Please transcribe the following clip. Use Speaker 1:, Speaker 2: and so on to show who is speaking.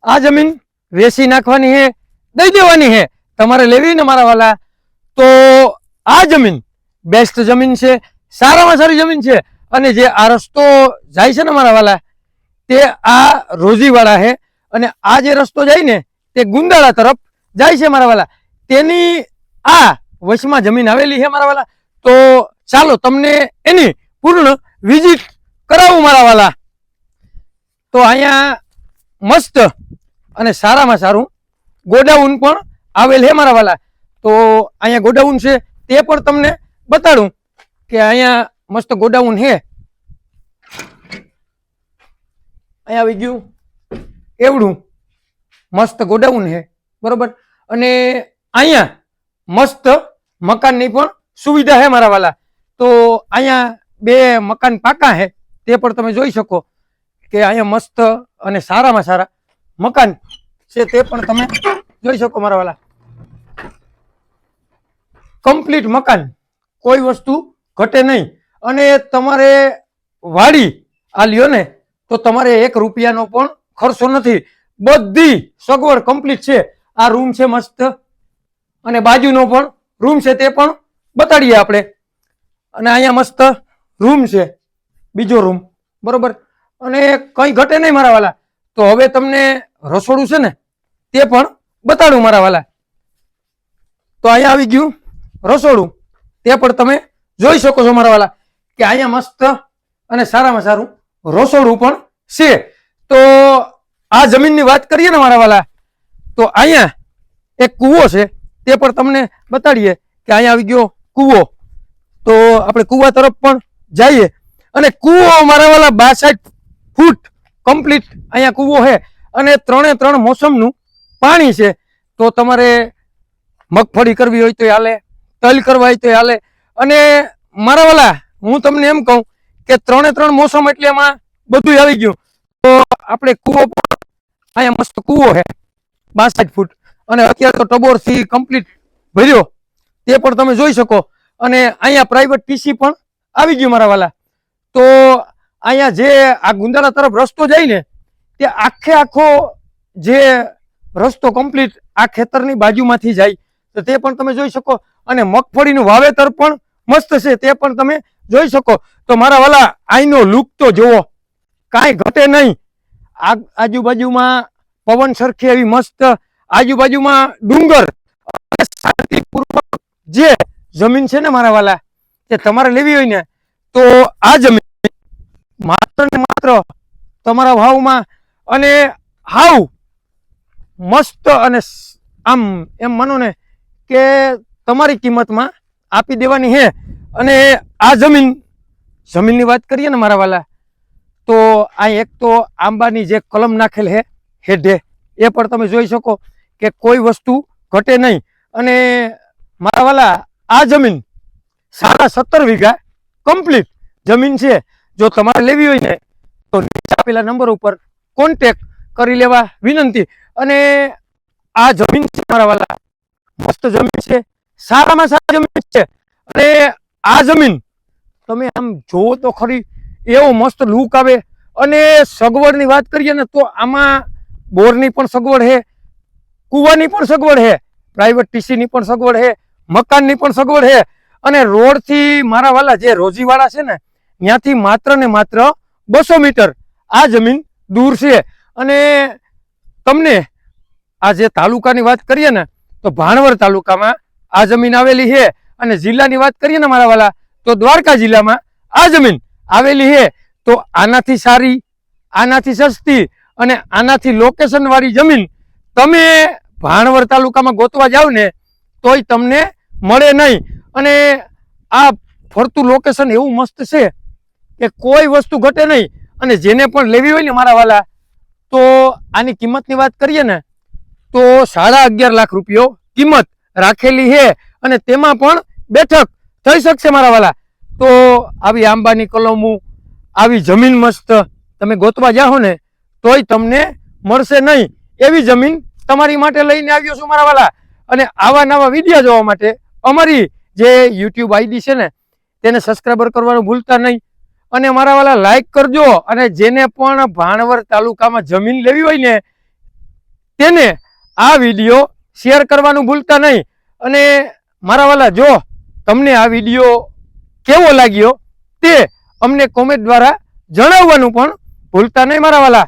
Speaker 1: આ જમીન વેચી નાખવાની હે, દઈ દેવાની હે, તમારે લેવી ને મારા વાલા, તો આ જમીન બેસ્ટ જમીન છે, સારામાં સારી જમીન છે। અને જે આ રસ્તો જાય છે ને મારા વાલા, તે આ રોજીવાળા છે, અને આ જે રસ્તો જાય ને તે ગુંદાળા તરફ જાય છે મારા વાલા, તેની આ વચમાં જમીન આવેલી છે મારા વાલા। તો ચાલો તમને એની પૂર્ણ વિઝિટ કરાવું મારા વાલા। તો અહીંયા મસ્ત અને સારામાં સારું ગોડાઉન પણ આવેલ છે મારા વાલા। તો અહીંયા ગોડાઉન છે તે પણ તમને બતાડું કે અહીંયા મસ્ત ગોડાઉન છે। અહીંયા આવી ગયું એવડું મસ્ત ગોડાઉન છે, બરોબર। અને અહીંયા મસ્ત મકાનની પણ સુવિધા છે મારા વાલા। તો અહીંયા બે મકાન પાકા છે, તે પણ તમે જોઈ શકો કે અહીંયા મસ્ત અને સારામાં સારા મકાન છે, તે પણ તમે જોઈ શકો મારા વાલા। કમ્પ્લીટ મકાન, કોઈ વસ્તુ ઘટે નહીં। અને તમારે વાડી આ લ્યો ને તો તમારે 1 રૂપિયાનો પણ ખર્ચો નથી, બધી સગવડ કમ્પ્લીટ છે। આ રૂમ છે મસ્ત, અને બાજુનો પણ રૂમ છે તે પણ બતાડીએ આપણે। અને અહીંયા મસ્ત રૂમ છે, બીજો રૂમ, બરોબર। અને કંઈ ઘટે નહીં મારા વાલા। તો હવે તમને રસોડું છે ને તે પણ બતાડું મારા વાલા। તો અહીંયા આવી ગયું રસોડું, તે પણ તમે જોઈ શકો છો મારા વાલા કે અહીંયા મસ્ત અને સારામાં સારું રસોડું પણ છે। તો આ જમીનની વાત કરીએ ને મારા વાલા, તો અહીંયા એક કૂવો છે, તે પણ તમને બતાડીએ કે અહીંયા આવી ગયો કૂવો। તો આપણે કૂવા તરફ પણ જઈએ, અને કૂવો મારા વાલા 62 ફૂટ કમ્પ્લીટ અહીંયા કૂવો છે, અને 3 મોસમનું પાણી છે। તો તમારે મગફળી કરવી હોય તો હાલે, તલ કરવા હોય તો હાલે। અને મારા વાલા હું તમને એમ કહું કે 3 મોસમ એટલે એમાં બધું આવી ગયું। તો આપણે કૂવો અહીંયા મસ્ત કૂવો છે 62 ફૂટ, અને અત્યારે તો ટબોરથી કમ્પ્લીટ ભર્યો, તે પણ તમે જોઈ શકો। અને અહીંયા પ્રાઇવેટ ટીસી પણ આવી ગયું મારા વાલા। તો અહીંયા જે આ ગુંદાળા તરફ રસ્તો જાય ને, તે આખો જે રસ્તો કમ્પ્લીટ આ ખેતરની બાજુમાંથી જાય, તો તે પણ તમે જોઈ શકો। અને મગફળીનું વાવેતર પણ મસ્ત છે, તે પણ તમે જોઈ શકો। તો મારા વાલા અહીંનો લુક તો જુઓ, કાંઈ ઘટે નહીં। આજુબાજુમાં પવન સરખી એવી મસ્ત, આજુબાજુમાં ડુંગર, શાંતિપૂર્વક જે જમીન છે ને મારા વાલા, તે તમારે લેવી હોય ને તો આ જમીન માત્ર ને માત્ર તમારા ભાવમાં અને હાવ મસ્ત, અને આમ એમ માનો ને કે તમારી કિંમતમાં આપી દેવાની છે। અને આ જમીનની વાત કરીએ ને મારા વાલા, તો આ એક તો આંબાની જે કલમ નાખેલ છે હેઠે, એ પણ તમે જોઈ શકો કે કોઈ વસ્તુ ઘટે નહીં। અને મારા વાલા આ જમીન 17.5 વીઘા કમ્પ્લીટ જમીન છે। જો તમારે લેવી હોય ને તો નીચે આપેલા નંબર ઉપર કોન્ટેક્ટ કરી લેવા વિનંતી। અને આ જમીન છે મારા વાલા, મસ્ત જમીન છે, સારામાં સારી જમીન છે। અને આ જમીન તમે આમ જોવો તો ખરી, એવો મસ્ત લુક આવે। અને સગવડની વાત કરીએ ને તો આમાં બોરની પણ સગવડ છે, કૂવાની પણ સગવડ છે, પ્રાઇવેટ ટીસીની પણ સગવડ છે, મકાનની પણ સગવડ છે। અને રોડથી મારા વાલા જે રોજીવાળા છે ને, ત્યાંથી માત્ર ને માત્ર 200 મીટર આ જમીન દૂર છે। અને તમને આ જે તાલુકાની વાત કરીએ ને તો ભાણવડ તાલુકામાં આ જમીન આવેલી છે। અને જિલ્લાની વાત કરીએ ને મારા વાલા, તો દ્વારકા જિલ્લામાં આ જમીન આવેલી છે। તો આનાથી સારી, આનાથી સસ્તી અને આનાથી લોકેશન વાળી જમીન તમે ભાણવડ તાલુકામાં ગોતવા જાવ ને તોય તમને મળે નહીં। અને આ ફરતું લોકેશન એવું મસ્ત છે કે કોઈ વસ્તુ ઘટે નહીં। અને જેને પણ લેવી હોય ને મારા વાલા, તો આની કિંમતની વાત કરીએ ને તો 11.5 લાખ રૂપિયો કિંમત રાખેલી છે। અને તેમાં પણ બેઠક થઈ શકશે મારા વાલા। તો આવી આંબાની કલમો, આવી જમીન મસ્ત તમે ગોતવા જાઓ ને તોય તમને મળશે નહીં, એવી જમીન તમારી માટે લઈને આવ્યો છું મારા વાલા। અને આવા નવા વિડીયો જોવા માટે અમારી જે YouTube આઈડી છે ને તેને સબસ્ક્રાઈબર કરવાનું ભૂલતા નહીં। અને મારા વાલા લાઈક કરજો। અને જેને પણ ભાણવડ તાલુકામાં જમીન લેવી હોય ને તેને આ વિડીયો શેર કરવાનું ભૂલતા નહીં. અને મારા વાલા, જો તમને આ વિડીયો કેવો લાગ્યો તે અમને કોમેન્ટ દ્વારા જણાવવાનું પણ ભૂલતા નહીં મારા વાલા.